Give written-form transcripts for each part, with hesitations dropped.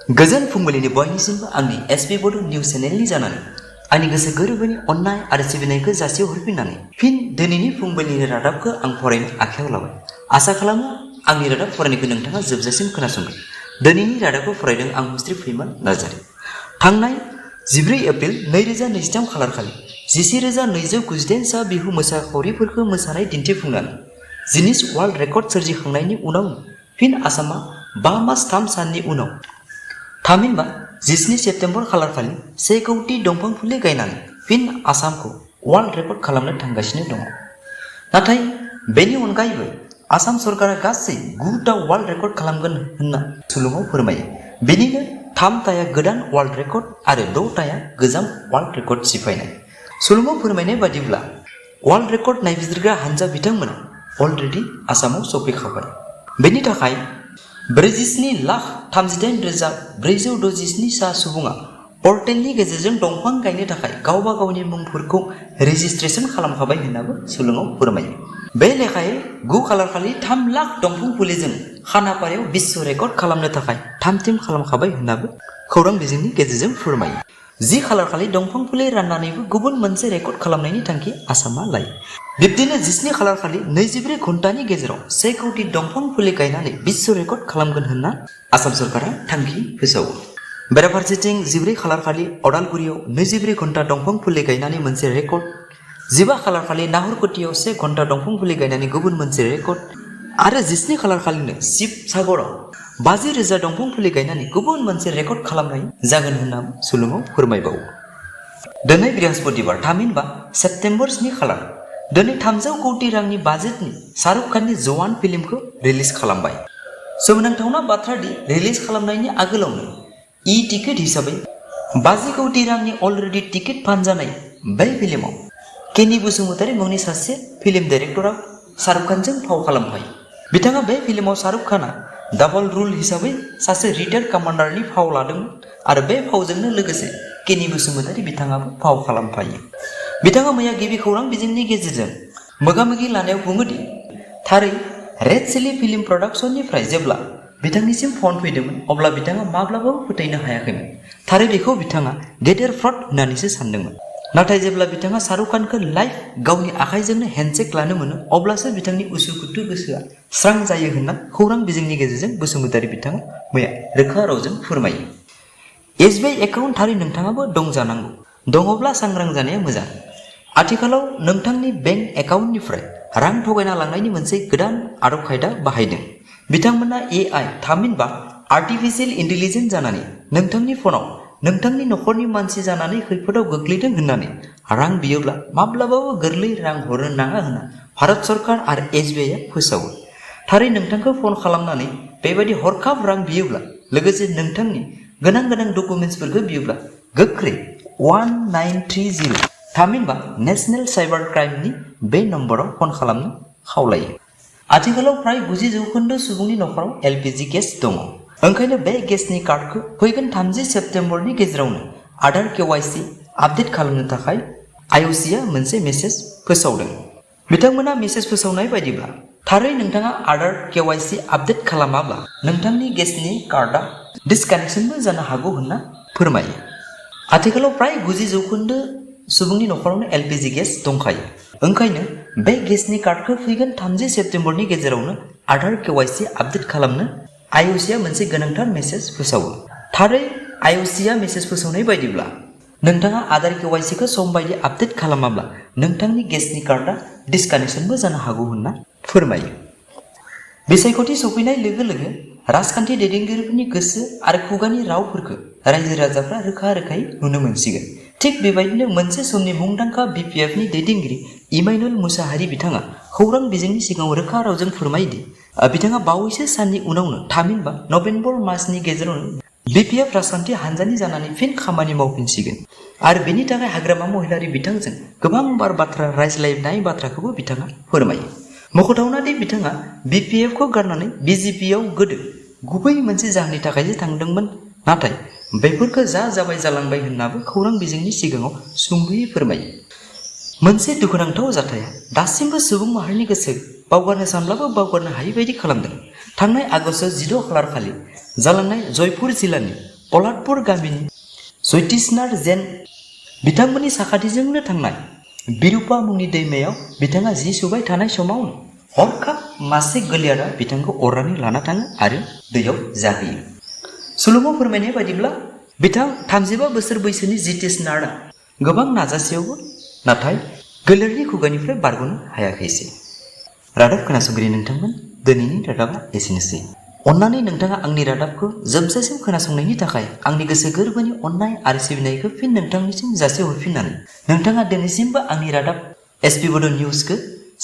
गोजोन फुंबिलिनि बयनिसिमबो आंनि एसबी बड' निउस चेनेलनि जानानै आंनि गोसो गोरबोनि अननाय आरो सिबिनायखौ जासिहरफिननानै फिन दिनैनि फुंबिलिनि रादाबखौ आं फरायनो आखायाव लाबाय। आसा खालामो आंनि रादाब फरायनायखौ नोंथाङा जोबजासिम खोनासंगोन। दिनैनि रादाबखौ फरायदों आं मुस्रि फैमान नार्जारि। थांनाय 14 एप्रिल 2023 खालारखालि 11,298 सा बिहु मोसाखावरिफोरखौ मोसानाय दिन्थिफुंनानै जिनिस वर्ल्ड रेकर्ड सोरजिखांनायनि उनाव फिन आसामा 5 मास 3 साननि उनाव थामहिनबा 17 सेप्तेम्बर खालारखालि 1 कौटि दंफां फुलि गायनानै फिन आसामखौ वर्ल्ड रेकर्ड खालामनो थांगासिनो दङ। नाथाय बेनि अनगायैबो आसाम सरकारा गासै 9टा वर्ल्ड रेकर्ड खालामगोन होनना सुलुङाव फोरमायो। बेनिनो 3टाया गोदान वर्ल्ड रेकर्ड आरो 6टाया गोजाम वर्ल्ड रेकर्ड सिफायनाय। सुलुङाव फोरमायनाय बादिब्ला वर्ल्ड रेकर्ड नायबिजिरग्रा हानजा बिथांमोना अलरेडि आसामाव सफैखाबाय। बेनि थाखाय 47,38,467 सा सुबुङा पर्टेलनि गेजेरजों दंफां गायनो थाखाय गावबा गावनि मुंफोरखौ रेजिस्ट्रेसन खालामखाबाय होननाबो सुलुङाव फोरमायो। बे लेखायै 9 खालारखालि 3 लाख दंफां फुलिजों खानापारायाव बिश्व रेकर्ड खालामनो थाखाय थाम-थिम खालामखाबाय होननाबो खौरां बिजोंनि गेजेरजों फोरमायो। 10 खालारखालि दंफां फुलि राननानैबो गुबुन मोनसे रेकर्ड खालामनायनि थांखि आसामा लायो। बिब्दिनो 17 खालारखालि 24 घन्टानि गेजेराव 1 कौटि दंफां फुलि गायनानै बिश्व रेकर्ड खालामगोन होनना आसाम सरकारा थांखि फोसावो। बेराफारसेथिं 14 खालारखालि अदालगुरियाव 24 घन्टा दंफां फुलि गायनानै मोनसे रेकर्ड, 15 खालारखालि नाहरकटियाव 1 घन्टा दंफां फुलि गायनानै गुबुन मोनसे रेकर्ड आरो 17 खालारखालिनो शिबसागराव 50,000 दंफां फुलि गायनानै गुबुन मोनसे रेकर्ड खालामनाय जागोन होनना सुलुङाव फोरमायबावो। दिनै बृहस्पतिबार थामहिनबा सेप्तेम्बर 7 खालार दिनै 300 कौटि रांनि बाजेटनि शाहरुख खाननि जवान फिल्मखौ रिलिज खालामबाय। सोमोनांथावना बाथ्रा दि रिलिज खालामनायनि आगोलावनो टिकेट हिसाबै 50 कौटि रांनि अलरेडि टिकेट फानजानाय बे फिल्माव केनि बसुमतारी मुंनि सासे फिल्म डाइरेक्टरा शाहरुख खानजों फाव खालामफायो। बिथाङा बे फिल्माव शाहरुख खानआ डाबल रुल हिसाबै सासे रिटायार्ड कामान्डारनि फाव लादोंमोन आरो बे फावजोंनो लोगोसे केनि बसुमतारी बिथाङाबो फाव खालामफायो। बिथाङा मैया गिबि खौरां बिजोंनि गेजेरजों मोगा-मोगि लानायाव बुङोदि थारै रेड चिली फिल्म प्रडाक्शननिफ्राय जेब्ला बिथांनिसिम फन फैदोंमोन अब्ला बिथाङा माब्लाबाबो फोथायनो हायाखैमोन। थारै बेखौ बिथाङा गेदेर फ्रड होननानैसो सानदोंमोन। नाथाय जेब्ला बिथाङा शाहरुख खानखौ लाइभ गावनि आखाइजोंनो हेन्डशेक लानो मोनो अब्लासो बिथांनि उसुखुथु गोसोआ स्रां जायो होनना खौरां बिजोंनि गेजेरजों बसुमतारी बिथाङा मैया रोखा रावजों फोरमायो। एसबिआइ एकाउन्ट थारै नोंथाङाबो दं जानांगौ। दङब्ला सांग्रां जानाया मोजां। आथिखालाव नोंथांनि बेंक एकाउन्टनिफ्राय रां थगायना लांनायनि मोनसे गोदान आदब खायदा बाहायदों। बिथांमोना AI थामहिनबा आर्टिफिशियेल इन्टेलिजेन्स जानानै नोंथांनि फनाव नोंथांनि नखरनि मानसि जानानै खैफोदाव गोग्लैदों होननानै रां बियोब्ला माब्लाबाबो गोरलै रां हरनो नाङा होनना भारत सरकार आरो एसबिआइआ फोसावो। थारै नोंथांखौ फन खालामनानै बेबायदि हरखाब रां बियोब्ला लोगोसे नोंथांनि गोनां डकुमेन्ट्सफोरखौ बियोब्ला गोख्रै 1930 थामहिनबा नेशनेल साइबार क्राइमनि बे नम्बराव फन खालामनो खावलायो। आथिखालाव फ्राय 90% सुबुंनि नखराव LPG गेस दङ। ओंखायनो बे गेसनि कार्डखौ फैगोन 30 सेप्तेम्बरनि गेजेरावनो आधार KYC आपडेट खालामनो थाखाय IOCआ मोनसे मेसेज फोसावदों। बिथांमोना मेसेज फोसावनाय बायदिब्ला थारै नोंथाङा आधार KYC आपडेट खालामाब्ला नोंथांनि गेसनि कार्डआ डिसकानेक्शनबो जानो हागौ होनना फोरमायो। आथिखालाव फ्राय 90% सुबुंनि नखरावनो LPG गेस दंखायो। ओंखायनो बे गेसनि कार्डखौ फैगोन 30 सेप्तेम्बरनि गेजेरावनो आधार KYC आपडेट खालामनो IOCआ मोनसे गोनांथार मेसेज फोसावो। थारै IOCआ मेसेज फोसावनाय बायदिब्ला नोंथाङा आधार KYCखौ सम बायदि आपडेट खालामाब्ला नोंथांनि गेसनि कार्डआ डिसकानेक्शनबो जानो हागौ होनना फोरमायो। बिसायख'थि सफैनाय लोगो लोगो राजखान्थि दैदेनगिरिफोरनि गोसो आरो खुगानि रावफोरखौ रायजो राजाफ्रा रोखा रोखायै नुनो मोनसिगोन। थिग बेबायदिनो मोनसे समनि मुंदांखा BPFनि दैदेनगिरि इमानुएल मुसाहारि बिथाङा खौरां बिजोंनि सिगाङाव रोखा रावजों फोरमायोदि बिथाङा बावैसो साननि उनावनो थामहिनबा नभेम्बर मासनि गेजेरावनो BPF राजखान्थि हानजानि जानानै फिन खामानि मावफिनसिगोन आरो बेनि थाखाय हाग्रामा महिलारि बिथांजों गोबांबार बाथ्रा रायज्लायनाय बाथ्राखौबो बिथाङा फोरमायो। मख'थावना दि बिथाङा BPFखौ गारनानै BJPआव गोदो गुबै मोनसे जाहोननि थाखायसो थांदोंमोन। नाथाय बेफोरखौ जाबाय जालांबाय होननाबो खौरां बिजोंनि सिगाङाव सुंद'यै फोरमायो। मोनसे दुखुनांथाव जाथाया दासिमबो सुबुं माहारिनि गोसो बावगारनो सानब्लाबो बावगारनो हायै बायदि खालामदों। थांनाय आगष्ट 16 खालार खालि जालांनाय जयपुर जिल्लानि पलाटपुर गामिनि जयतिसनाथ जेन बिथांमोननि साखाथिजोंनो थांनाय बिरुपा मुंनि दैमायाव बिथाङा जि सुबाय थानाय समावनो हरखाब मासे गोलेरा बिथांखौ अरनानै लाना थाङो आरो दैयाव जाहैयो। सुलुङाव फोरमायनाय बायदिब्ला बिथां 35 बोसोर बैसोनि जयतिसनाथआ गोबां नाजासेयावबो नाथाय गोलेरनि खुगानिफ्राय बारग'नो हायाखैसै। रादाब खोनासंगिरि नोंथांमोन, दिनैनि रादाबा एसेनोसै। अन्नानै नोंथाङा आंनि रादाबखौ जोबजासिम खोनासंनायनि थाखाय आंनि गोसो गोरबोनि अननाय आरो सिबिनायखौ फिन नोंथांनिसिम जासिहरफिननानै नोंथाङा दिनैसिमबो आंनि रादाब एसपि बड' निउसखौ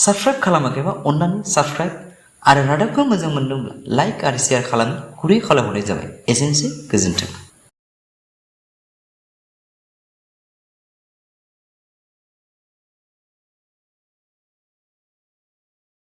साबस्क्राइब खालामाखैबा अन्नानै साबस्क्राइब आरो रादाबखौ मोजां मोनदोंब्ला लाइक आरो शेयार खालामनो गुरै खालामहरनाय जाबाय। एसेनोसै, गोजोन्थों।